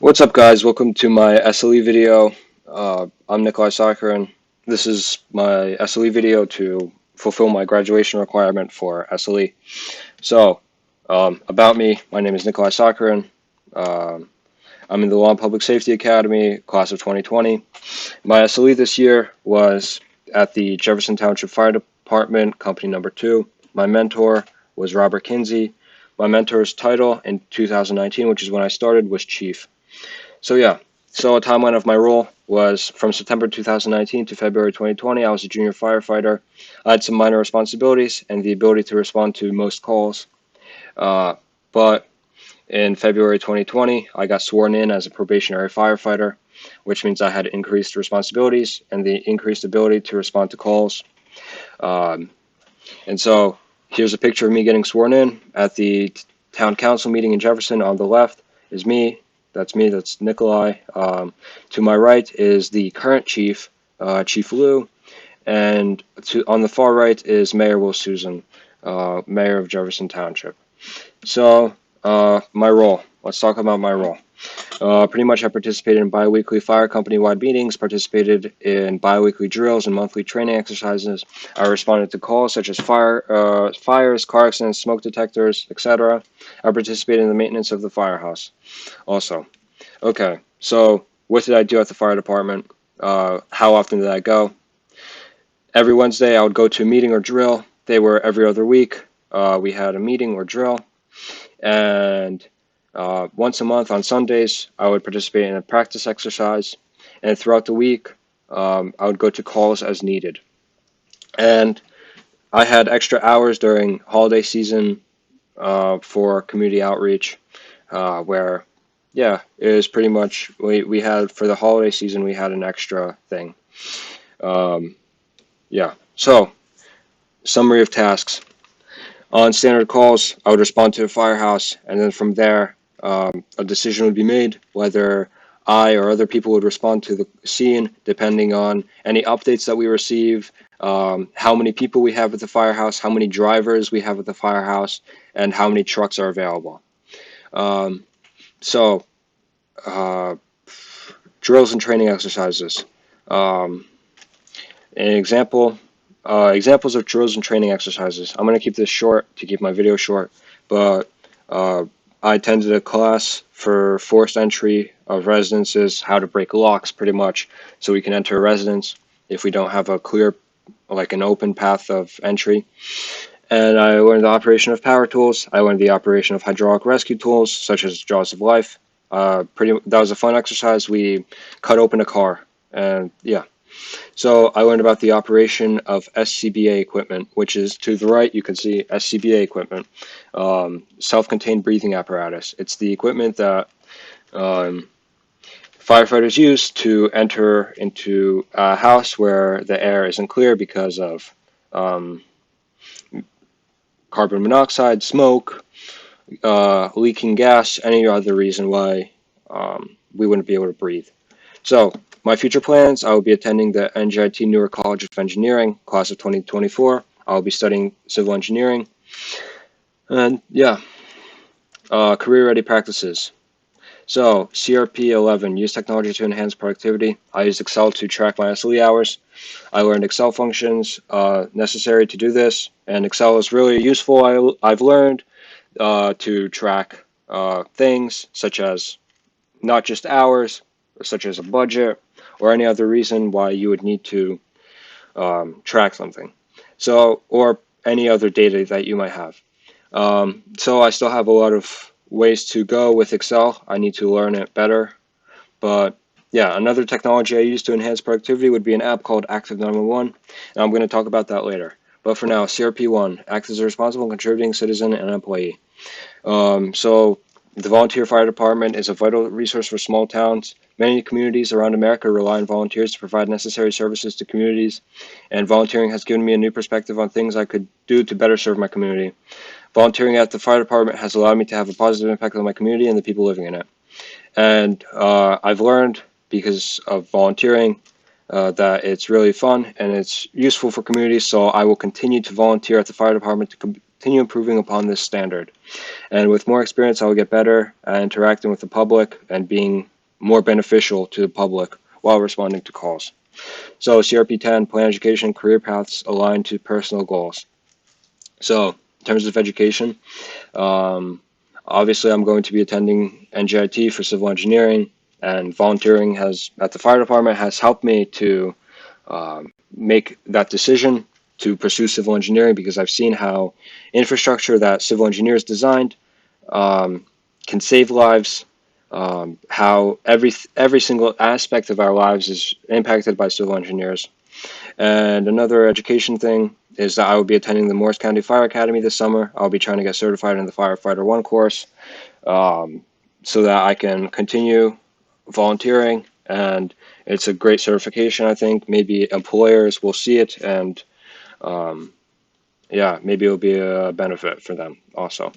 What's up, guys? Welcome to my SLE video. I'm Nikolai Sokiran. This is my SLE video to fulfill my graduation requirement for SLE. So, about me, my name is Nikolai Sokiran. I'm in the Law and Public Safety Academy, class of 2020. My SLE this year was at the Jefferson Township Fire Department, company number 2. My mentor was Robert Kinsey. My mentor's title in 2019, which is when I started, was Chief. So a timeline of my role was from September 2019 to February 2020. I was a junior firefighter. I had some minor responsibilities and the ability to respond to most calls. But in February 2020, I got sworn in as a probationary firefighter, which means I had increased responsibilities and the increased ability to respond to calls. And so here's a picture of me getting sworn in at the town council meeting in Jefferson. On the left is me. That's me. That's Nikolai. To my right is the current chief, Chief Lou, and on the far right is Mayor Will Susan, Mayor of Jefferson Township. So my role. Let's talk about my role. Pretty much I participated in bi-weekly fire company-wide meetings, participated in bi-weekly drills and monthly training exercises. I responded to calls such as fires, car accidents, smoke detectors, etc. I participated in the maintenance of the firehouse also. Okay, so what did I do at the fire department? How often did I go? Every Wednesday I would go to a meeting or drill. They were every other week. We had a meeting or drill. And once a month on Sundays, I would participate in a practice exercise, and throughout the week, I would go to calls as needed. And I had extra hours during holiday season for community outreach, where, it was pretty much, we had, for the holiday season, we had an extra thing. So, summary of tasks. On standard calls, I would respond to the firehouse, and then from there, a decision would be made whether I or other people would respond to the scene, depending on any updates that we receive, how many people we have at the firehouse, how many drivers we have at the firehouse, and how many trucks are available. Drills and training exercises. Examples of drills and training exercises. I'm going to keep this short to keep my video short, but I attended a class for forced entry of residences, how to break locks pretty much, so we can enter a residence if we don't have a clear, like an open path of entry. And I learned the operation of power tools. I learned the operation of hydraulic rescue tools, such as Jaws of Life. That was a fun exercise. We cut open a car, and So I learned about the operation of SCBA equipment, which is to the right. You can see SCBA equipment, self-contained breathing apparatus. It's the equipment that firefighters use to enter into a house where the air isn't clear because of carbon monoxide, smoke, leaking gas, any other reason why we wouldn't be able to breathe. So my future plans, I will be attending the NJIT Newark College of Engineering, class of 2024. I will be studying civil engineering. And career-ready practices. So CRP 11, use technology to enhance productivity. I used Excel to track my SLE hours. I learned Excel functions necessary to do this, and Excel is really useful. I've learned to track things such as not just hours, such as a budget, or any other reason why you would need to track something. So, or any other data that you might have. So I still have a lot of ways to go with Excel. I need to learn it better. But another technology I use to enhance productivity would be an app called Active 911, and I'm going to talk about that later. But for now, CRP1, act as a responsible and contributing citizen and employee. So the volunteer fire department is a vital resource for small towns. Many communities around America rely on volunteers to provide necessary services to communities, and volunteering has given me a new perspective on things I could do to better serve my community. Volunteering at the fire department has allowed me to have a positive impact on my community and the people living in it. And I've learned, because of volunteering, that it's really fun and it's useful for communities, so I will continue to volunteer at the fire department continue improving upon this standard. And with more experience, I will get better at interacting with the public and being more beneficial to the public while responding to calls. So CRP 10, plan education, career paths aligned to personal goals. So in terms of education, obviously I'm going to be attending NJIT for civil engineering, and volunteering at the fire department has helped me to make that decision to pursue civil engineering, because I've seen how infrastructure that civil engineers designed can save lives, how every single aspect of our lives is impacted by civil engineers. And another education thing is that I will be attending the Morris County Fire Academy this summer. I'll be trying to get certified in the Firefighter 1 course, so that I can continue volunteering. And it's a great certification, I think. Maybe employers will see it, and yeah, maybe it'll be a benefit for them also.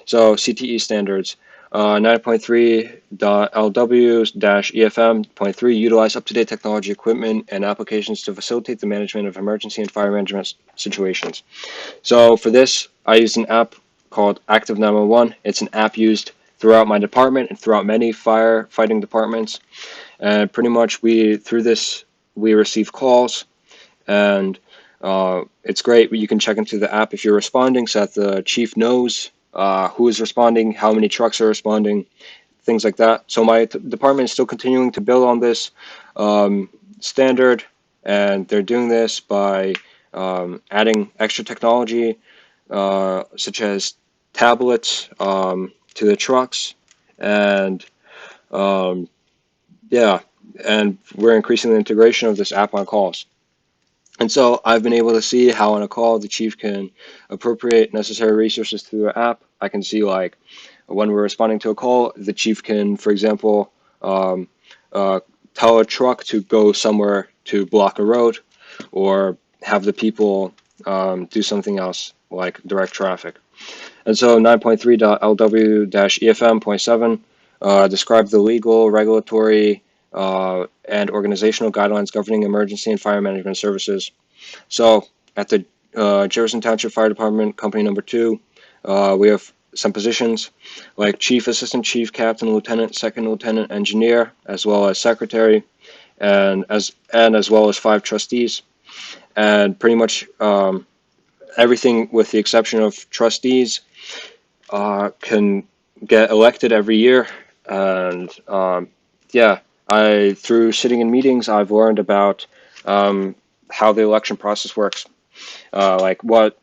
So CTE standards. 9.3.LW-EFM.3 utilize up-to-date technology, equipment, and applications to facilitate the management of emergency and fire management situations. So for this, I use an app called Active 911. It's an app used throughout my department and throughout many firefighting departments. And pretty much through this, we receive calls, and it's great. You can check into the app if you're responding, so that the chief knows who is responding, how many trucks are responding, things like that. So my department is still continuing to build on this standard, and they're doing this by adding extra technology, such as tablets to the trucks, and yeah, and we're increasing the integration of this app on calls. And so I've been able to see how on a call the chief can appropriate necessary resources through the app. I can see, like, when we're responding to a call, the chief can, for example, tell a truck to go somewhere to block a road, or have the people do something else like direct traffic. And so 9.3.LW-EFM.7 describe the legal, regulatory, and organizational guidelines governing emergency and fire management services. So at the Jefferson Township Fire Department, Company Number 2, we have some positions like chief, assistant chief, captain, lieutenant, second lieutenant, engineer, as well as secretary, and as well as 5 trustees. And pretty much everything, with the exception of trustees, can get elected every year. And yeah, through sitting in meetings, I've learned about how the election process works, like what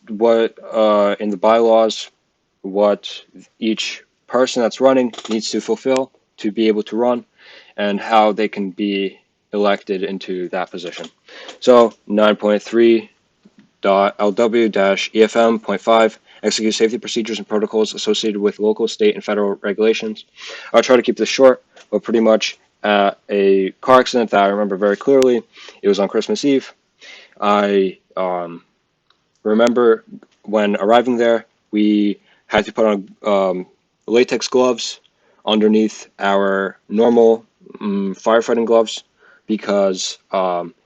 in the bylaws, what each person that's running needs to fulfill to be able to run, and how they can be elected into that position. So 9.3.LW-EFM.5 execute safety procedures and protocols associated with local, state, and federal regulations. I'll try to keep this short, but pretty much at a car accident that I remember very clearly, it was on Christmas Eve. I remember when arriving there, we had to put on latex gloves underneath our normal firefighting gloves, because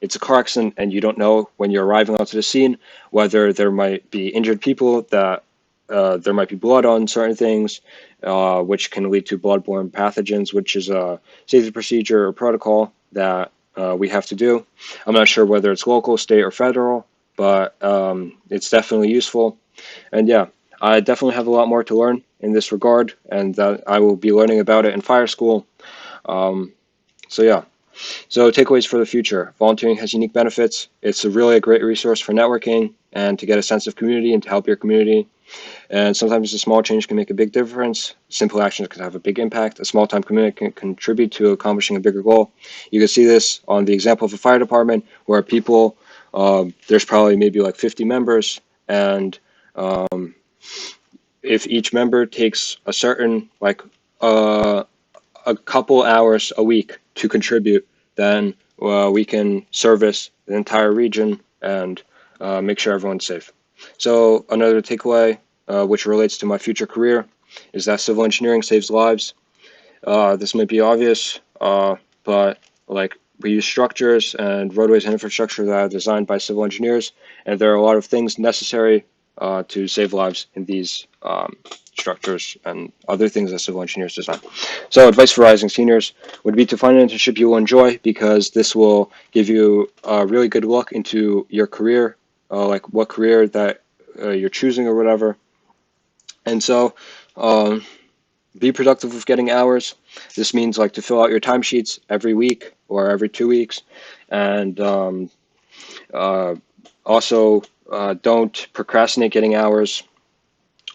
it's a car accident and you don't know when you're arriving onto the scene whether there might be injured people, that there might be blood on certain things, which can lead to bloodborne pathogens, which is a safety procedure or protocol that we have to do. I'm not sure whether it's local, state, or federal, but it's definitely useful. And yeah, I definitely have a lot more to learn in this regard, and that I will be learning about it in fire school. So yeah. So takeaways for the future. Volunteering has unique benefits. It's really a great resource for networking and to get a sense of community and to help your community. And sometimes a small change can make a big difference. Simple actions can have a big impact. A small time commitment can contribute to accomplishing a bigger goal. You can see this on the example of a fire department where people, there's probably maybe like 50 members, and if each member takes a certain, like a couple hours a week to contribute, then we can service the entire region and make sure everyone's safe. So another takeaway, which relates to my future career, is that civil engineering saves lives. This might be obvious, but like, we use structures and roadways and infrastructure that are designed by civil engineers, and there are a lot of things necessary to save lives in these structures and other things that civil engineers design. So advice for rising seniors would be to find an internship you will enjoy, because this will give you a really good look into your career, like what career that you're choosing or whatever. And so be productive with getting hours. This means like to fill out your timesheets every week or every 2 weeks, and uh, also don't procrastinate getting hours,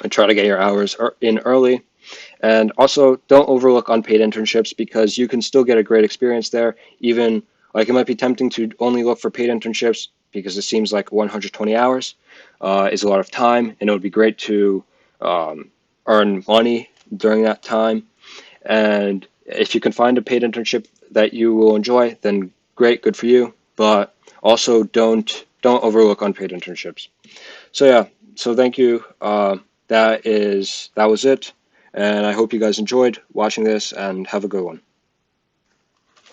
and try to get your hours in early. And also don't overlook unpaid internships, because you can still get a great experience there. Even like it might be tempting to only look for paid internships because it seems like 120 hours is a lot of time, and it would be great to earn money during that time. And if you can find a paid internship that you will enjoy, then great, good for you. But also don't overlook unpaid internships. So yeah, so thank you. That was it, and I hope you guys enjoyed watching this, and have a good one.